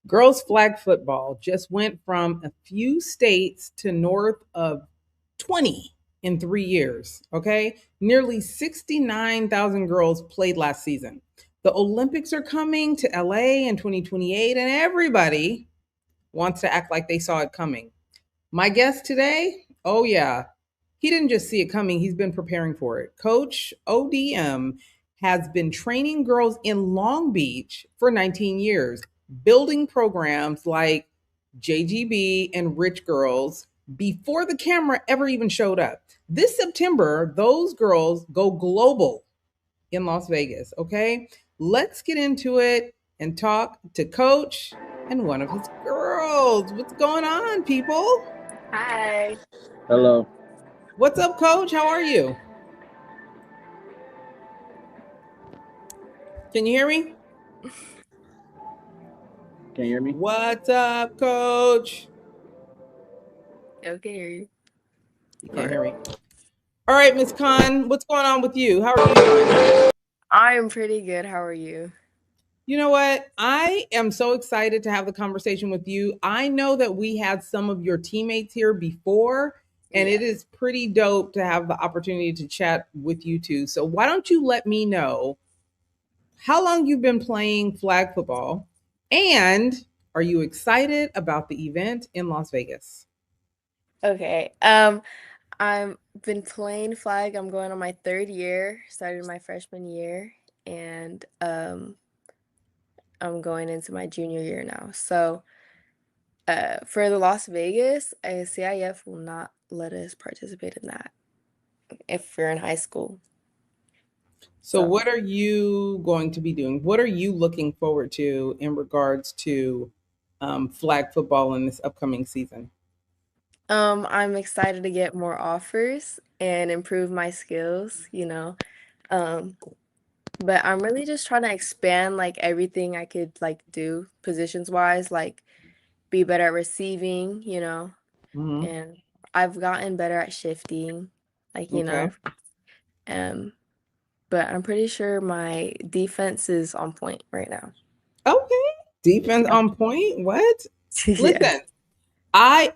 Girls flag football just went from a few states to north of 20 in 3 years. Okay. Nearly 69,000 girls played last season. The Olympics are coming to LA in 2028, and everybody wants to act like they saw it coming. My guest today, oh, yeah, he didn't just see it coming, he's been preparing for it. Coach ODM has been training girls in Long Beach for 19 years, building programs like JGB and Rich Girls before the camera ever even showed up. This September, those girls go global in Las Vegas, okay? Let's get into it and talk to Coach and one of his girls. What's going on, people? Hi. Hello. What's up, Coach? How are you? Can you hear me? Can you hear me? What's up, Coach? Okay. You can't hear me. All right, Miss Khan, what's going on with you? How are you doing? I'm pretty good. How are you? You know what? I am so excited to have the conversation with you. I know that we had some of your teammates here before, and it Yeah. is pretty dope to have the opportunity to chat with you two. So, why don't you let me know how long you've been playing flag football, and are you excited about the event in Las Vegas? Okay. I've been playing flag. I'm going on my third year, started my freshman year, and I'm going into my junior year now. So, for the Las Vegas, CIF will not let us participate in that if we're in high school. So, So, what are you going to be doing? What are you looking forward to in regards to flag football in this upcoming season? I'm excited to get more offers and improve my skills. Um, But I'm really just trying to expand like everything I could like do positions wise, like be better at receiving, Hmm. and I've gotten better at shifting, like, you Okay. know. Um, but I'm pretty sure my defense is on point right now. Okay. Defense on point. What? Yes. Listen,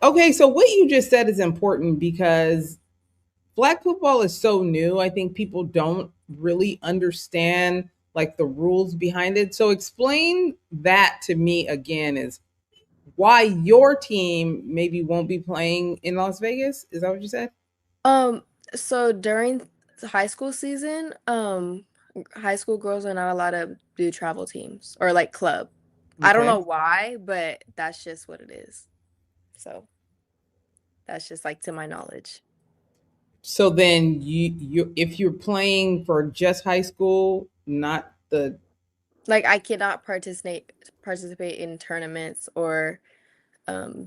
okay, so what you just said is important because flag football is so new. I think people don't really understand like the rules behind it. So explain that to me again is why your team maybe won't be playing in Las Vegas. Is that what you said? Um, so during the high school season, high school girls are not allowed to do travel teams or like club. I don't Okay. know why, but that's just what it is. So that's just like to my knowledge. So then you if you're playing for just high school, not the Like I cannot participate in tournaments or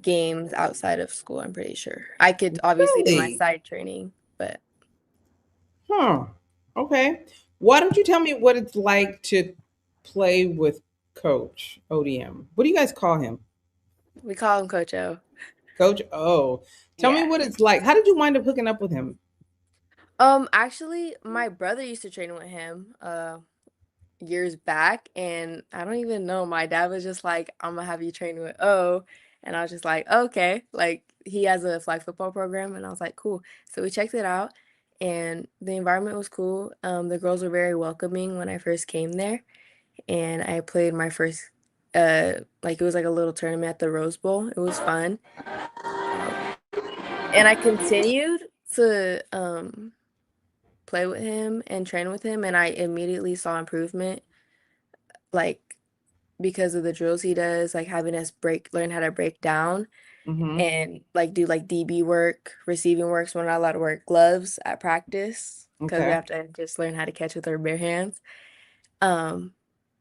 games outside of school, I'm pretty sure. I could obviously do my really? side training, but Huh. Okay. Why don't you tell me what it's like to play with Coach ODM? What do you guys call him? we call him Coach O. Coach O. Tell me Yeah. what it's like. How did you wind up hooking up with him? Actually my brother used to train with him years back, and I don't even know. My dad was just like, I'm gonna have you train with O, and I was just like, okay. Like he has a flag football program, and I was like, cool. So we checked it out, and the environment was cool. The girls were very welcoming when I first came there, and I played my first like it was like a little tournament at the Rose Bowl. It was fun. Um, and I continued to play with him and train with him, and I immediately saw improvement, like because of the drills he does, like having us learn how to break down Mm-hmm. and like do like DB work, receiving work. So we're not allowed to wear gloves at practice because we Okay. have to just learn how to catch with our bare hands. Um,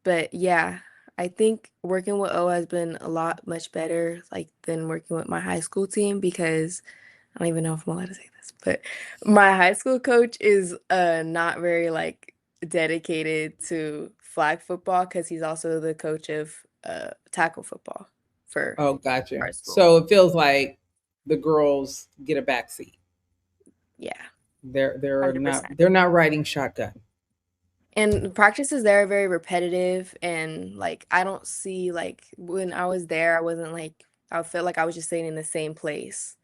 but yeah, I think working with O has been a lot much better like than working with my high school team, because I don't even know if I'm allowed to say this, but my high school coach is not very like dedicated to flag football because he's also the coach of tackle football for Oh, gotcha. our school. So it feels like the girls get a backseat. Yeah, They're not 100%. they're not riding shotgun. And the practices there are very repetitive, and like I don't see like when I was there, I wasn't like I felt like I was just staying in the same place.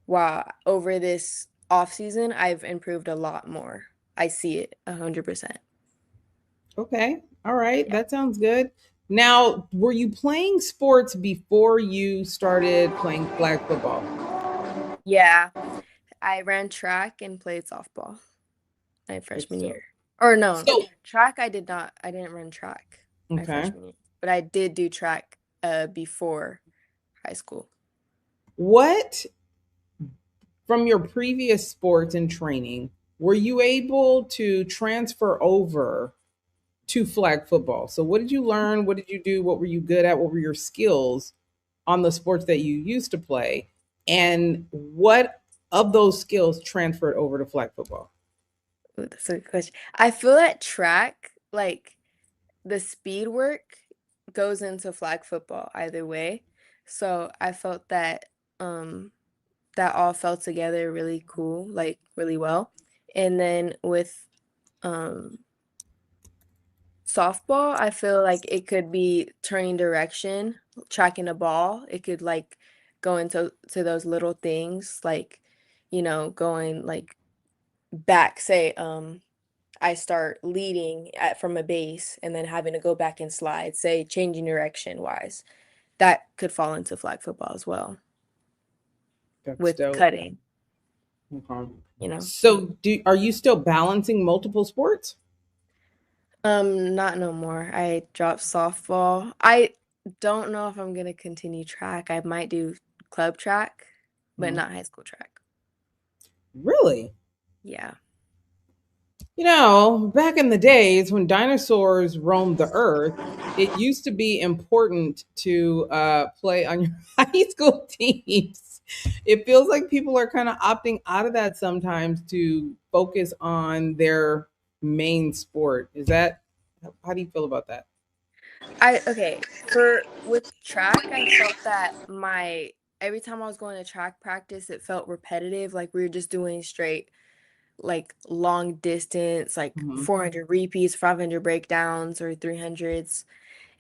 Wow, over this off season, I've improved a lot more. I see it 100%. Okay. All right. Yeah. That sounds good. Now, were you playing sports before you started playing flag football? Yeah, I ran track and played softball my Good freshman stuff. year. Or no, So, track I did not. I didn't run track my okay. freshman year, but I did do track before high school. What from your previous sports and training were you able to transfer over to flag football? So, what did you learn? What did you do? What were you good at? What were your skills on the sports that you used to play? And what of those skills transferred over to flag football? Ooh, that's a good question. I feel that track, like the speed work goes into flag football either way. So I felt that um that all fell together really cool, like really well. And then with um softball, I feel like it could be turning direction, tracking a ball. It could like go into those little things like, going like back, say, I start leading from a base and then having to go back and slide, say changing direction wise. That could fall into flag football as well That's with dope. cutting, Okay. you know. So, are you still balancing multiple sports? Not no more. I dropped softball. I don't know if I'm gonna continue track. I might do club track, but Mhm. not high school track. Really? Yeah. Back in the days when dinosaurs roamed the earth, it used to be important to play on your high school teams. It feels like people are kind of opting out of that sometimes to focus on their main sport. How do you feel about that? I okay, for with track, I felt that my every time I was going to track practice, it felt repetitive, like we were just doing straight like long distance, like Mhm. 400 repeats, 500 breakdowns or 300s.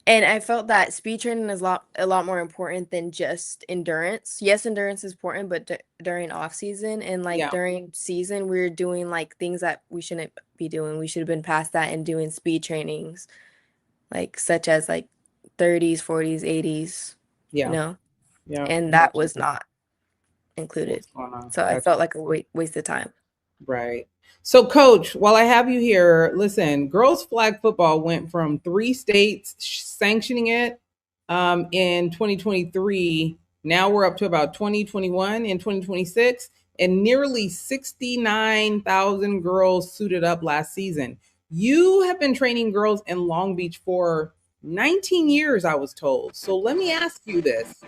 And I felt that speed training is a lot more important than just endurance. Yes, endurance is important, but during off season and like Yeah, during season, we're doing like things that we shouldn't be doing. We should have been past that and doing speed trainings, like such as like 30s, 40s, 80s, you yeah, know, yeah. and that was not included. What's going on? So I felt like a waste of time. Right. So, Coach, while I have you here, listen, girls flag football went from three states sanctioning it in 2023. Now we're up to about 2021 and 2026, and nearly 69,000 girls suited up last season. You have been training girls in Long Beach for 19 years, I was told. So, let me ask you this.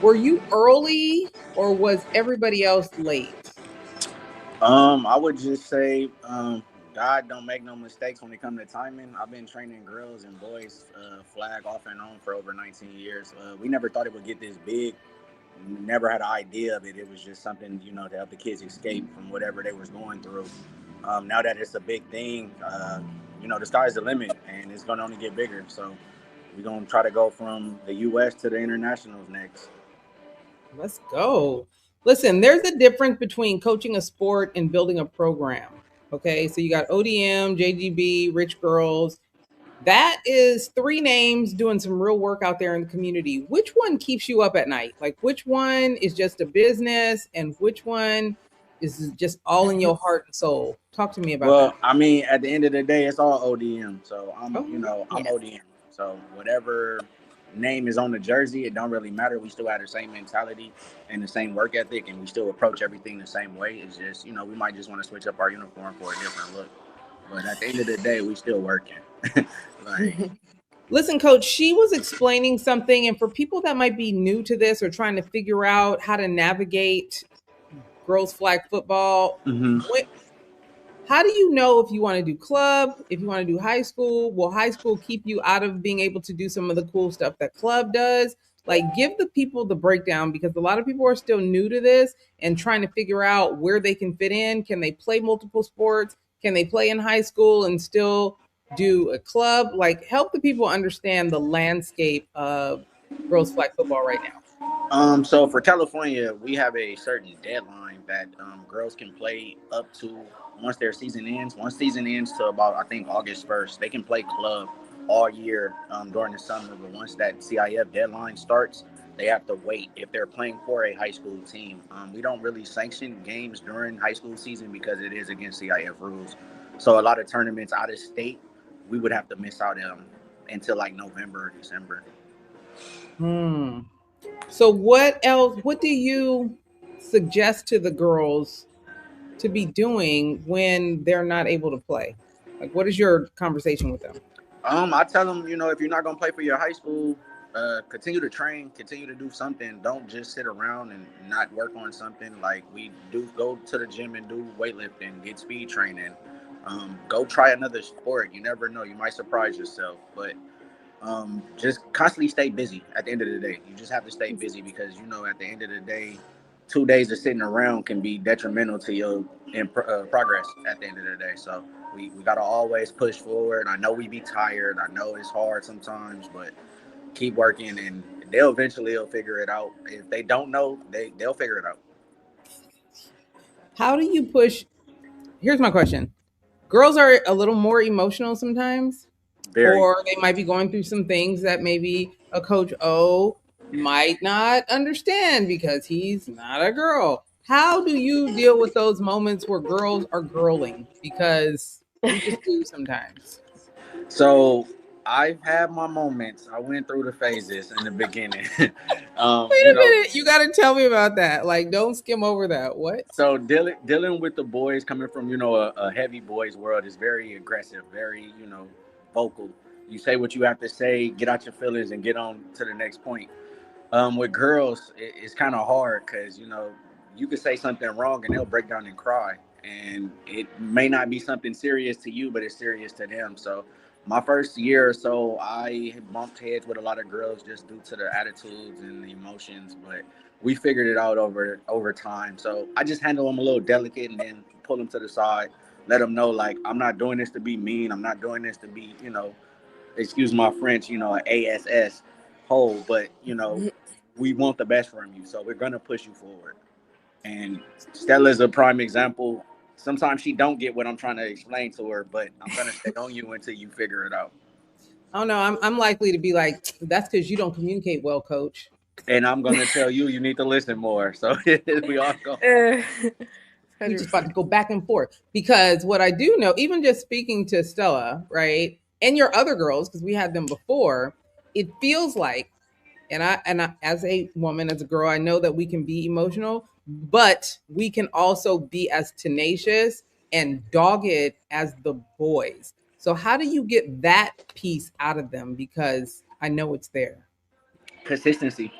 Were you early or was everybody else late? I would just say, God don't make no mistakes when it comes to timing. I've been training girls and boys flag off and on for over 19 years. We never thought it would get this big. Never had an idea of it. It was just something, to help the kids escape from whatever they was going through. Now that it's a big thing, the sky's the limit, and it's gonna only get bigger. So we're gonna try to go from the U.S. to the internationals next. Let's go. Listen, there's a difference between coaching a sport and building a program. Okay. So you got ODM, JGB, Rich Girls. That is three names doing some real work out there in the community. Which one keeps you up at night? Like, which one is just a business and which one is just all in your heart and soul? Talk to me about Well, that. I mean, at the end of the day, it's all ODM. So Oh, I'm Yes. ODM. So whatever name is on the jersey, it don't really matter. We still have the same mentality and the same work ethic, and we still approach everything the same way. It's just, we might just want to switch up our uniform for a different look. But at the end of the day, we still working. like, listen, coach, she was explaining something. And for people that might be new to this or trying to figure out how to navigate girls flag football, mm-hmm. how do you know if you want to do club, if you want to do high school? Will high school keep you out of being able to do some of the cool stuff that club does? Like, give the people the breakdown because a lot of people are still new to this and trying to figure out where they can fit in. Can they play multiple sports? Can they play in high school and still do a club? Like, help the people understand the landscape of girls flag football right now. So for California, we have a certain deadline that girls can play up to once their season ends. Once season ends to about I think August 1st, they can play club all year during the summer. But once that CIF deadline starts, they have to wait if they're playing for a high school team. We don't really sanction games during high school season because it is against CIF rules. So a lot of tournaments out of state, we would have to miss out until like November or December. So what else? What do you suggest to the girls to be doing when they're not able to play? Like, what is your conversation with them? I tell them, if you're not gonna play for your high school, continue to train, continue to do something. Don't just sit around and not work on something. Like we do, go to the gym and do weightlifting, get speed training. Go try another sport. You never know, you might surprise yourself. But just constantly stay busy. At the end of the day, you just have to stay busy because at the end of the day, 2 days of sitting around can be detrimental to your progress at the end of the day. So we got to always push forward. I know we be tired. I know it's hard sometimes, but keep working and they'll figure it out. If they don't know, they'll figure it out. How do you push? Here's my question. Girls are a little more emotional sometimes, Very. or they might be going through some things that maybe a Coach O might not understand because he's not a girl. How do you deal with those moments where girls are girling? Because we just do sometimes. So I've had my moments. I went through the phases in the beginning. Wait a minute. You got to tell me about that. Like, don't skim over that. What? So dealing with the boys coming from a heavy boys world is very aggressive, very vocal. You say what you have to say, get out your feelings, and get on to the next point. With girls, it's kind of hard because you could say something wrong and they'll break down and cry, and it may not be something serious to you, but it's serious to them. So my first year or so, I bumped heads with a lot of girls just due to the attitudes and the emotions, but we figured it out over time. So I just handle them a little delicate and then pull them to the side, let them know like I'm not doing this to be mean. I'm not doing this to be excuse my French, an ass hole, but we want the best from you, so we're gonna push you forward. And Stella's a prime example. Sometimes she don't get what I'm trying to explain to her, but I'm gonna stay on you until you figure it out. Oh no, I'm likely to be like, that's because you don't communicate well, Coach. And I'm gonna tell you, you need to listen more. So we all go. We just about to go back and forth because what I do know, even just speaking to Stella, right, and your other girls, because we had them before, it feels like, and I, as a woman, as a girl, I know that we can be emotional, but we can also be as tenacious and dogged as the boys. So how do you get that piece out of them? Because I know it's there. Consistency,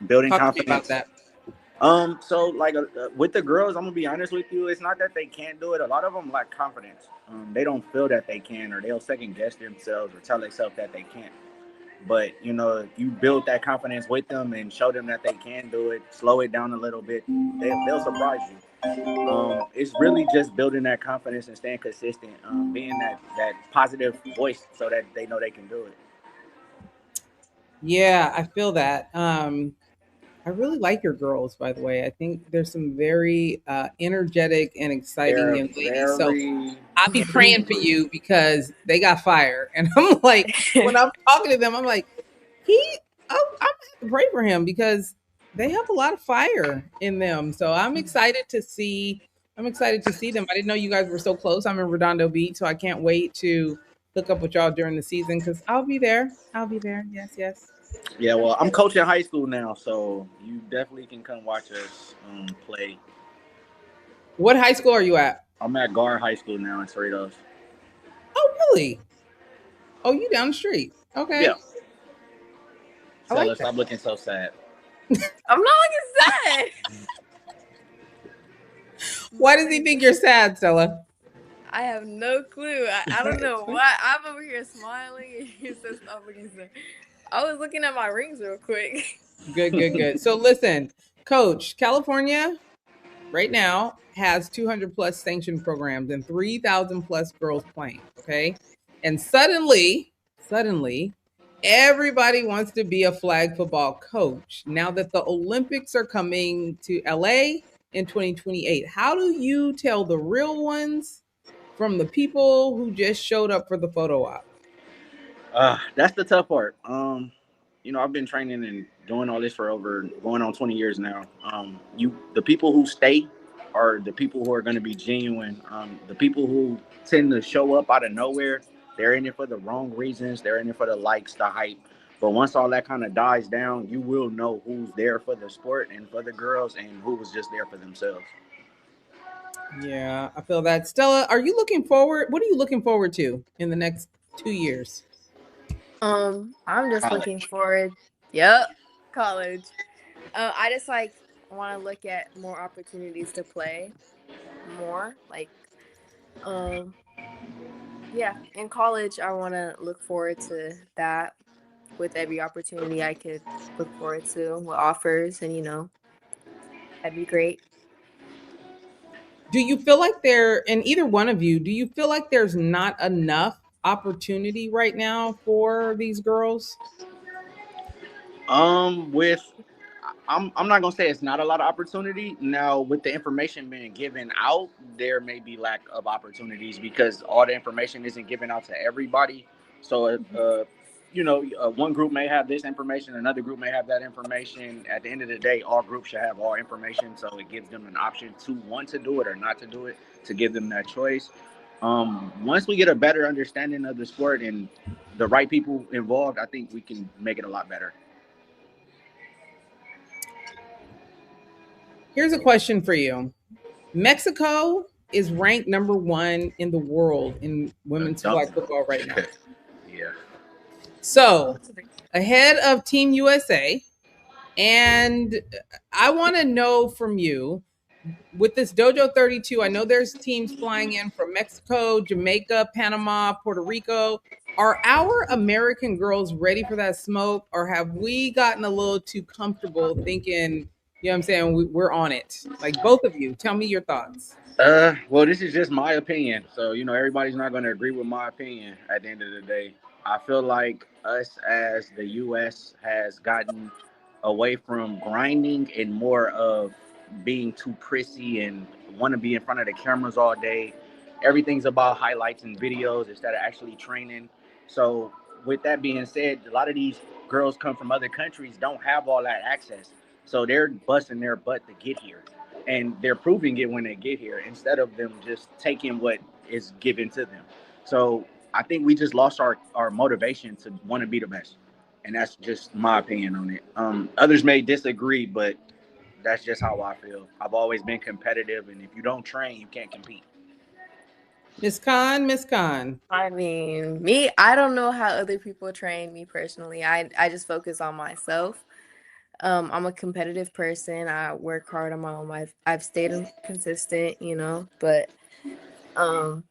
building Talk to me about confidence. that. So like with the girls, I'm gonna be honest with you. It's not that they can't do it. A lot of them lack confidence. They don't feel that they can, or they'll second guess themselves or tell themselves that they can't. But if you build that confidence with them and show them that they can do it, slow it down a little bit, they'll surprise you. It's really just building that confidence and staying consistent, being that positive voice so that they know they can do it. Yeah, I feel that. I really like your girls, by the way. I think there's some very energetic and exciting They're young ladies. So very I'll be praying for you because they got fire. And I'm like, when I'm talking to them, I'm like, I'm gonna have to pray for him because they have a lot of fire in them. So I'm excited to see. I'm excited to see them. I didn't know you guys were so close. I'm in Redondo Beach, so I can't wait to hook up with y'all during the season because I'll be there. I'll be there. Yes, yes. Yeah, well, I'm coaching high school now, so you definitely can come watch us play. What high school are you at? I'm at Gar High School now in Cerritos. Oh, really? Oh, you down the street? Okay. Yeah. I like Stella, stop looking so sad. I'm not looking sad. Why does he think you're sad, Stella? I have no clue. I don't know why. I'm over here smiling and you said stop looking sad. I was looking at my rings real quick. Good, good, good. So listen, Coach, California, right now has 200 plus sanctioned programs and 3,000 plus girls playing. Okay. And suddenly, everybody wants to be a flag football coach now that the Olympics are coming to LA in 2028. How do you tell the real ones from the people who just showed up for the photo op? That's the tough part. I've been training and doing all this for over going on 20 years now. The people who stay are the people who are going to be genuine. The people who tend to show up out of nowhere, they're in it for the wrong reasons. They're in it for the likes, the hype. But once all that kind of dies down, you will know who's there for the sport and for the girls and who was just there for themselves. Yeah, I feel that. Stella, are you looking forward? What are you looking forward to in the next 2 years? I'm just looking College. forward. Yep, college. I just like want to look at more opportunities to play more. Like, um, yeah, in college, I want to look forward to that with every opportunity I could look forward to, what offers, and that'd be great. Do you feel like and either one of you, do you feel like there's not enough opportunity right now for these girls? With I'm not gonna say it's not a lot of opportunity. Now, with the information being given out, there may be lack of opportunities because all the information isn't given out to everybody. So, one group may have this information, another group may have that information. At the end of the day, all groups should have all information, so it gives them an option to want to do it or not to do it, to give them that choice. Once we get a better understanding of the sport and the right people involved, I think we can make it a lot better. Here's a question for you. Mexico is ranked number 1 in the world in women's flag football right now. Yeah. So, ahead of Team USA, and I want to know from you with this Dojo 32, I know there's teams flying in from Mexico, Jamaica, Panama, Puerto Rico. Are our American girls ready for that smoke, or have we gotten a little too comfortable thinking, you know what I'm saying, we're on it? Like, both of you, tell me your thoughts. Well, this is just my opinion. So, everybody's not going to agree with my opinion at the end of the day. I feel like us as the U.S. has gotten away from grinding and more of being too prissy and want to be in front of the cameras all day. Everything's about highlights and videos instead of actually training. So, with that being said, a lot of these girls come from other countries, don't have all that access. So, they're busting their butt to get here and they're proving it when they get here instead of them just taking what is given to them. So I think we just lost our motivation to want to be the best. And that's just my opinion on it. Others may disagree, but that's just how I feel. I've always been competitive, and if you don't train, you can't compete. Miss Khan. I mean, I don't know how other people train me personally. I just focus on myself. I'm a competitive person. I work hard on my own life. I've stayed consistent, but um,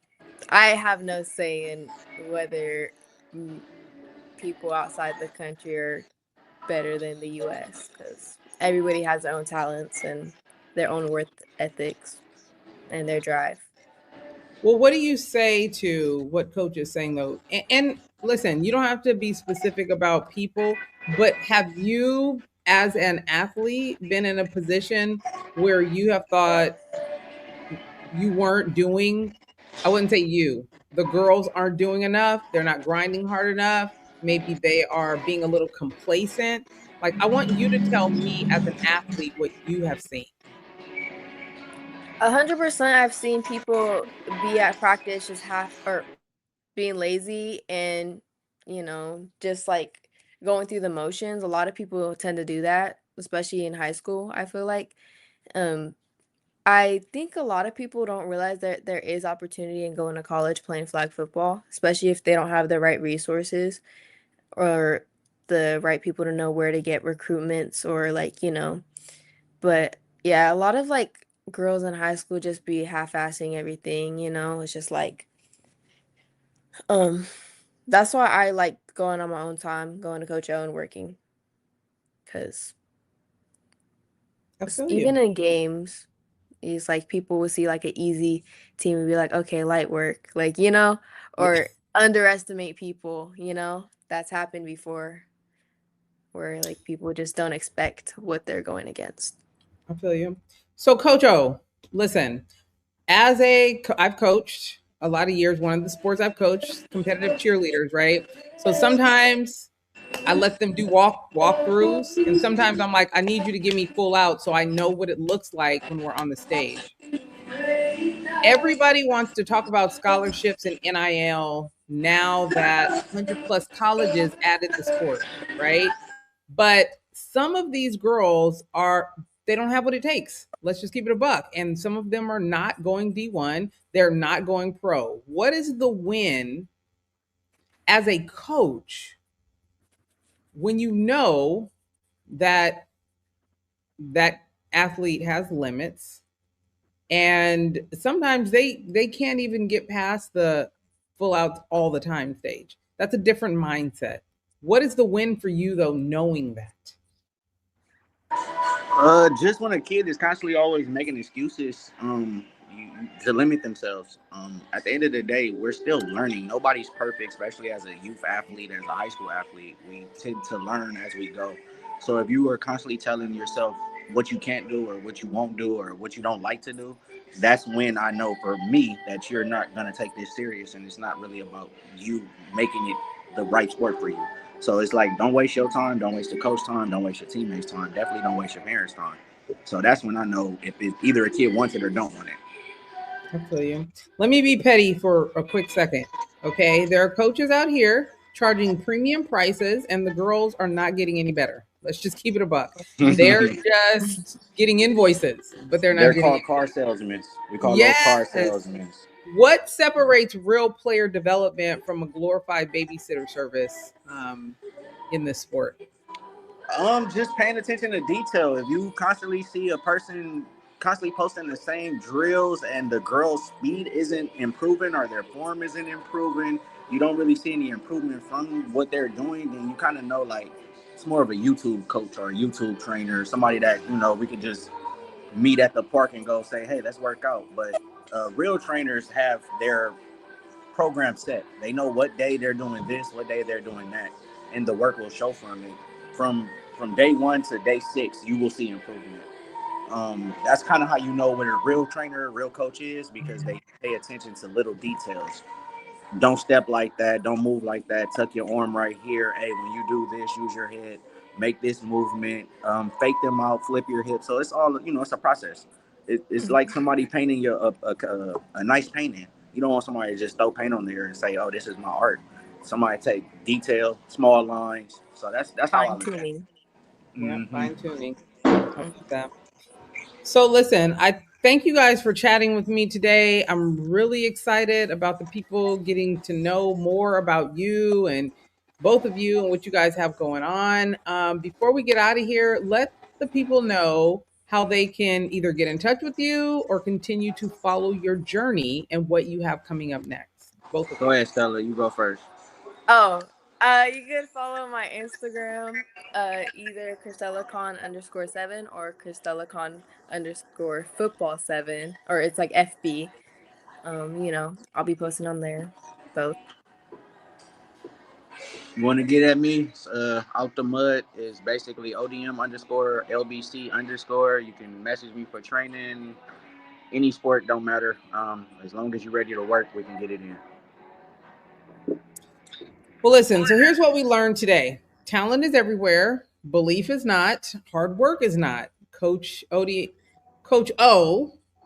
I have no say in whether people outside the country are better than the U.S. because everybody has their own talents and their own worth ethics and their drive. Well, what do you say to what coach is saying though? And listen, you don't have to be specific about people, but have you, as an athlete, been in a position where you have thought you weren't doing, I wouldn't say you, the girls aren't doing enough, they're not grinding hard enough, maybe they are being a little complacent? Like, I want you to tell me as an athlete what you have seen. 100%. I've seen people be at practice just half or being lazy and just like going through the motions. A lot of people tend to do that, especially in high school. I feel like um I think a lot of people don't realize that there is opportunity in going to college playing flag football, especially if they don't have the right resources or the right people to know where to get recruitments or but yeah, a lot of like girls in high school just be half-assing everything. It's just like um that's why I like going on my own time, going to Coach O and working because I feel even you. in games, It's like people will see like an easy team and be like, okay, light work, like, you know, or underestimate people, you know. That's happened before where like people just don't expect what they're going against. I feel you. So, Coach O, listen, I've coached a lot of years. One of the sports I've coached, competitive cheerleaders, right? So sometimes I let them do walkthroughs, and sometimes I'm like, I need you to give me full out so I know what it looks like when we're on the stage. Everybody wants to talk about scholarships and NIL now that 100 plus colleges added the sport, right? But some of these girls they don't have what it takes. Let's just keep it a buck. And some of them are not going D1, they're not going pro. What is the win as a coach when you know that that athlete has limits, and sometimes they can't even get past the full out all the time stage? That's a different mindset. What is the win for you though, knowing that? Just when a kid is constantly always making excuses, to limit themselves. At the end of the day, we're still learning. Nobody's perfect, especially as a youth athlete, as a high school athlete. We tend to learn as we go. So if you are constantly telling yourself what you can't do or what you won't do or what you don't like to do, that's when I know for me that you're not going to take this serious, and it's not really about you making it the right sport for you. So it's like, don't waste your time, don't waste the coach time, don't waste your teammates' time, definitely don't waste your parents' time. So that's when I know if either a kid wants it or don't want it. I feel you. Let me be petty for a quick second. Okay. There are coaches out here charging premium prices, and the girls are not getting any better. Let's just keep it a buck. They're just getting invoices, but they're not They're getting called any car better. salesmen. We call those car Yes. salesmen. What separates real player development from a glorified babysitter service in this sport? Just paying attention to detail. If you constantly see a person constantly posting the same drills and the girl's speed isn't improving or their form isn't improving, you don't really see any improvement from what they're doing, then you kind of know like it's more of a YouTube coach or a YouTube trainer, somebody that, we could just meet at the park and go say, hey, let's work out. But real trainers have their program set. They know what day they're doing this, what day they're doing that, and the work will show from it. From day 1 to day 6, you will see improvement. That's kind of how you know what a real trainer, a real coach is, because they pay attention to little details. Don't step like that. Don't move like that. Tuck your arm right here. Hey, when you do this, use your head. Make this movement. Fake them out. Flip your hips. So it's all, it's a process. It's like somebody painting a nice painting. You don't want somebody to just throw paint on there and say, "Oh, this is my art." Somebody take detail, small lines. So that's how I Fine look at it. tuning. Yeah, Mm-hmm. fine tuning. I like that. So listen, I thank you guys for chatting with me today. I'm really excited about the people getting to know more about you and both of you and what you guys have going on. Before we get out of here, let the people know how they can either get in touch with you or continue to follow your journey and what you have coming up next. Both of Go you. ahead, Stella. You go first. Oh, you can follow my Instagram, either ChristellaCon_7 or ChristellaCon_football7, or it's like FB. I'll be posting on there, both. You want to get at me? Out the mud is basically ODM_LBC_. You can message me for training. Any sport don't matter. As long as you're ready to work, we can get it in. Well, listen, so here's what we learned today. Talent is everywhere. Belief is not. Hard work is not. Coach O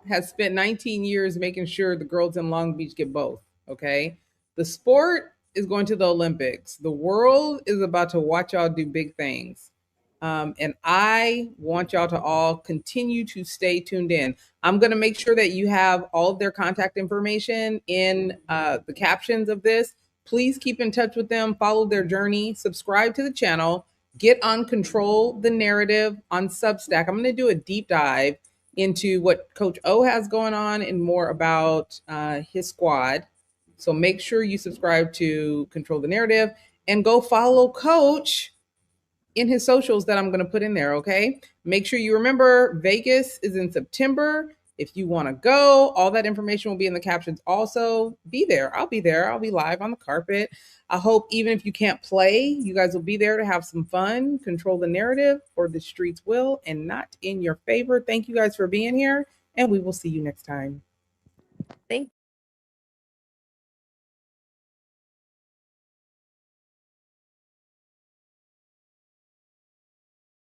has spent 19 years making sure the girls in Long Beach get both. Okay. The sport is going to the Olympics. The world is about to watch y'all do big things. And I want y'all to all continue to stay tuned in. I'm going to make sure that you have all of their contact information in the captions of this. Please keep in touch with them, follow their journey, subscribe to the channel, get on Control the Narrative on Substack. I'm going to do a deep dive into what Coach O has going on and more about his squad. So make sure you subscribe to Control the Narrative and go follow Coach in his socials that I'm going to put in there. Okay. Make sure you remember Vegas is in September. If you want to go, all that information will be in the captions. Also, be there. I'll be there. I'll be live on the carpet. I hope even if you can't play, you guys will be there to have some fun, control the narrative, or the streets will, and not in your favor. Thank you guys for being here, and we will see you next time. Thank